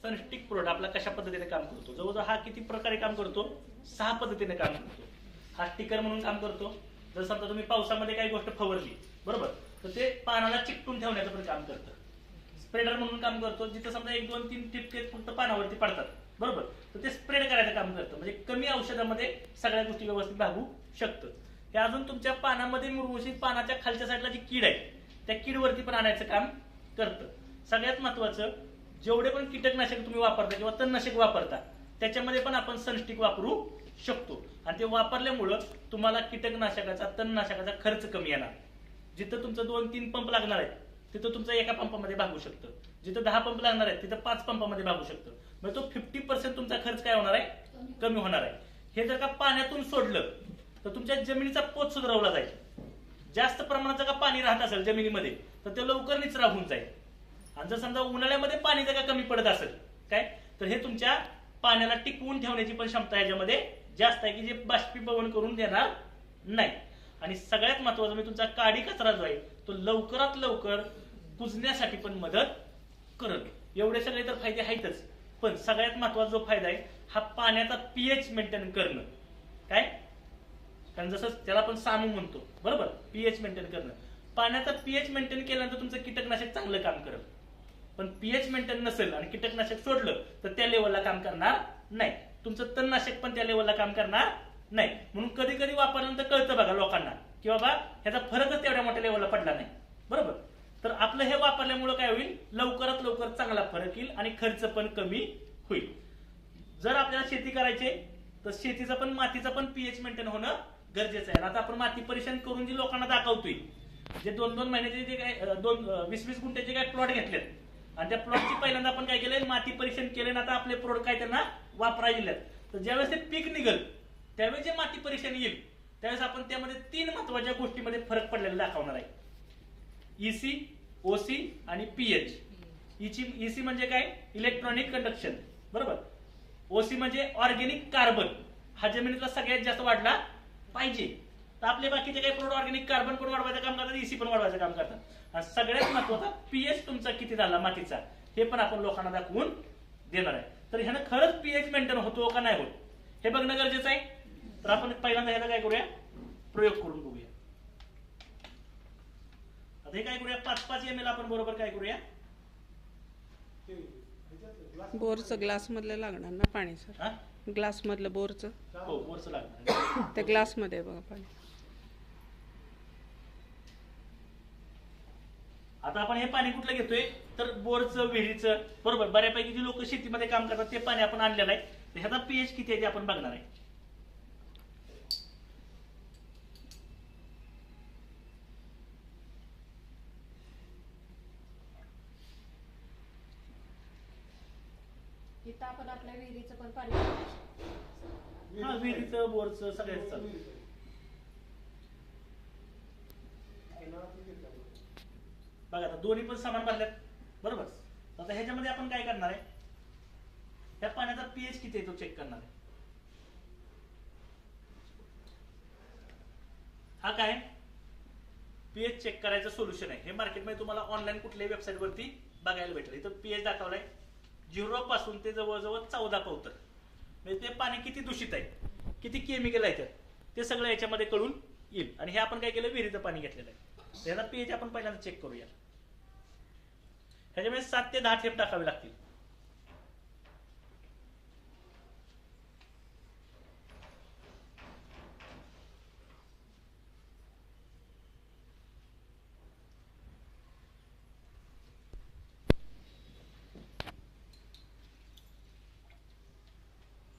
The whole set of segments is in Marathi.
सनस्टिक प्रोडक्ट आपला कशा पद्धतीने काम करतो, जवळजवळ हा किती प्रकारे काम करतो, 6 पद्धतीने काम करतो. हा स्टिकर म्हणून काम करतो. जर समजा तुम्ही पावसामध्ये काही गोष्ट फवारली बरोबर, तर ते पानाला चिकटून ठेवण्याचं पण काम करतं. स्प्रेडर म्हणून काम करतो, जिथं समजा 1 2 3 टिपके फक्त पानावरती पडतात बरोबर, तर ते स्प्रेड करायचं काम करतं. म्हणजे कमी औषधामध्ये सगळ्या गोष्टी व्यवस्थित भागू शकतं. हे अजून तुमच्या पानामध्ये मुरमुशीत पानाच्या खालच्या साईडला जी कीड आहे त्या कीडवरती पण आणायचं काम करतं. सगळ्यात महत्वाचं, जेवढे पण कीटकनाशक तुम्ही वापरता किंवा तणनाशक वापरता त्याच्यामध्ये पण आपण सनस्टिक वापरू शकतो. आणि ते वापरल्यामुळं तुम्हाला कीटकनाशकाचा तणनाशकाचा खर्च कमी येणार. जिथं तुमचं 2 3 पंप लागणार आहेत तिथं तुमचं एका पंपामध्ये भागू शकतं. जिथं 10 पंप लागणार आहेत तिथं 5 पंपामध्ये भागू शकतं. म्हणजे तो 50% तुमचा खर्च काय होणार आहे, कमी होणार आहे. हे जर का पाण्यातून सोडलं तर तुमच्या जमिनीचा पोत सुधारवला जाईल. जास्त प्रमाणात जर का पाणी राहत असेल जमिनीमध्ये तर ते लवकर निचरा होऊन जाईल. आणि जर समजा उन्हाळ्यामध्ये पाणी जर का कमी पडत असेल काय, तर हे तुमच्या पाण्याला टिकवून ठेवण्याची पण क्षमता याच्यामध्ये जास्त आहे की जे बाष्पीभवन करून देणार नाही. आणि सगळ्यात महत्वाचं म्हणजे तुमचा काडी कचरा जो आहे तो लवकरात लवकर कुजण्यासाठी पण मदत करत. एवढे सगळे तर फायदे आहेतच, पण सगळ्यात महत्वाचा जो फायदा आहे हा पाण्याचा पीएच मेंटेन करणं. काय, कारण जसं त्याला आपण सामू म्हणतो बरोबर, पीएच मेंटेन करणं. पाण्याचा पीएच मेंटेन केल्यानंतर तुमचं कीटकनाशक चांगलं काम करेल. पण पीएच मेंटेन नसेल आणि कीटकनाशक सोडलं तर त्या लेवलला काम करणार नाही. तुमचं तणनाशक पण त्या लेवलला काम करणार नाही. म्हणून कधी कधी वापरल्यानंतर कळतं बघा लोकांना की बाबा ह्याचा फरकच तेवढ्या मोठ्या लेवलला पडला नाही बरोबर. तर आपलं हे वापरल्यामुळे काय होईल, लवकरात लवकर चांगला फरक येईल आणि खर्च पण कमी होईल. जर आपल्याला शेती करायची तर शेतीचं पण मातीचं पण पीएच मेंटेन होणं गरजेचं आहे. आता आपण माती परीक्षण करून जी लोकांना दाखवतोय, जे 2-2 महिन्याचे जे काय 20-20 गुंठ्याचे काय प्लॉट घेतलेत आणि त्या प्लॉटची पहिल्यांदा आपण काय केलंय, माती परीक्षण केले. आता आपले प्रोडक्ट काय त्यांना वापरायला दिलेत. तर ज्यावेळेस ते पीक निघेल त्यावेळेस जे माती परीक्षण येईल त्यावेळेस आपण त्यामध्ये 3 महत्वाच्या गोष्टीमध्ये फरक पडलेला दाखवणार आहे. ईसी, ओसी आणि पीएच. ईसी म्हणजे काय, इलेक्ट्रॉनिक कंडक्शन बरोबर. ओसी म्हणजे ऑर्गेनिक कार्बन. हा जमिनीतला सगळ्यात जास्त वाढला पाहिजे. तर आपले बाकीचे काही प्रोडक्ट ऑर्गेनिक कार्बन पण वाढवायचं काम करतात, ईसी पण वाढवायचं काम करतात. आणि सगळ्यात महत्वाचा पीएच तुमचा किती झाला मातीचा हे पण आपण लोकांना दाखवून देणार आहे. तर ह्यानं खरंच पीएच मेंटेन होतो का नाही होत हे बघणं गरजेचं आहे. तर आपण पहिल्यांदा ह्याला काय करूया, प्रयोग करून बघूया. आता हे काय करूया, 5-5 ml आपण बरोबर काय करूया, बोरचं ग्लास मधलं लागणार ना पाणी सर, ग्लास मधलं बोरचं. हो बोरचं लागणार त्या ग्लास मध्ये बघा पाणी. आता आपण हे पाणी कुठलं घेतोय तर बोरचं, विहिरीचं बरोबर. बऱ्यापैकी जी लोक शेतीमध्ये काम करतात ते पाणी आपण आणलेलं आहे. तर ह्याचा पीएच किती आहे ते आपण बघणार आहे. इथं आपण आपल्या विहिरीचं पण पाणी, हा विहिरीचं बोरचं सगळ्याच चालू. बघा आता दोन्ही पण समान भरल्यात बरोबर. आता ह्याच्यामध्ये आपण काय करणार आहे, ह्या पाण्याचा पीएच किती आहे तो चेक करणार आहे. हा काय पीएच चेक करायचं सोल्युशन आहे. हे मार्केटमध्ये तुम्हाला ऑनलाईन कुठल्याही वेबसाईट वरती बघायला भेटेल. इथं पीएच दाखवलाय 0 पासून ते जवळजवळ 14 पौतर. म्हणजे ते पाणी किती दूषित आहे, किती केमिकल आहे ते सगळं याच्यामध्ये कळून येईल. आणि हे आपण काय केलं, विहिरीचं पाणी घेतलेलं आहे. याचा पीएच आपण पहिल्यांदा चेक करूया. ह्याच्यामध्ये 7 ते 10 थेंब टाकावे लागतील.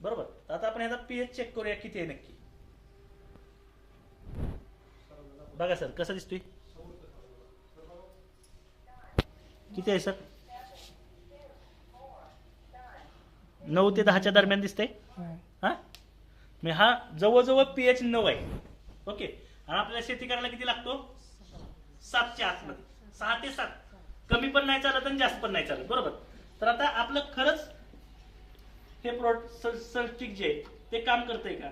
बरोबर. आता आपण ह्याचा पीएच चेक करूया किती आहे नक्की. बघा सर कसं दिसतोय, किती आहे सर, 9 ते 10च्या दरम्यान दिसतंय. हा जवळजवळ पीएच 9 आहे. ओके. आणि आपल्याला शेती करायला किती लागतो, 7च्या आतमध्ये. 6 ते 7, कमी पण नाही चालत आणि जास्त पण नाही चालत बरोबर. तर आता आपलं खरंच हे प्रोडक्ट सनस्टिक जे ते काम करतंय का,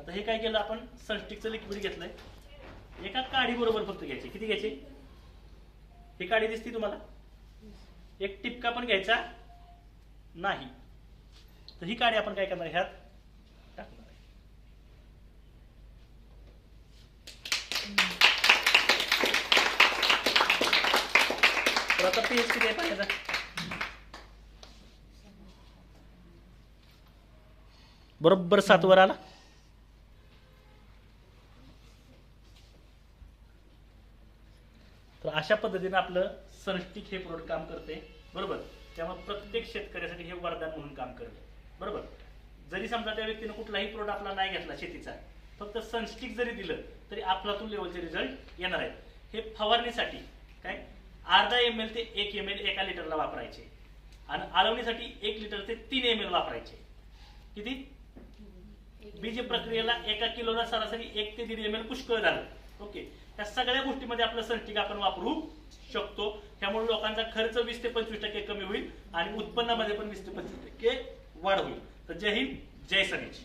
आता हे काय केलं आपण, सनस्टिकचं लिक्विड घेतलंय, एका काडी बरोबर फक्त घ्यायची. किती घ्यायची? ही काडी दिसती तुम्हाला, एक टिपका पण घ्यायचा नाही. तर ही काडी आपण काय करणार, ह्यात टाकणार आहे. तर आता पीएच किती आहे पाण्याचा? बरोबर 7 वर आला. तर अशा पद्धतीने आपलं सनस्टिक हे प्रोडक्ट काम करते. बरोबर, त्यामुळे प्रत्येक शेतकऱ्यासाठी हे वरदान म्हणून काम करते. बरोबर, जरी समजा त्या व्यक्तीने कुठलाही प्रोडक्ट आपला नाही घेतला शेतीचा, फक्त सनस्टिक जरी दिलं तरी अफलातून लेवलचे रिझल्ट येणार आहेत. हे फवारणीसाठी काय अर्धा ml ते 1 ml एका लिटरला वापरायचे, आणि आळवणीसाठी 1 लिटर ते 3 ml वापरायचे. किती? बीज प्रक्रियेला 1 किलोला सरासरी 1 ते 1.5 ml पुष्कळ झालं. ओके, त्या सगळ्या गोष्टीमध्ये आपलं सनस्टिक आपण वापरू शकतो. त्यामुळे लोकांचा खर्च 20 ते 25% कमी होईल आणि उत्पन्नामध्ये पण 20 ते 25% वाढ होईल. तर जय हिंद, जय सनेज.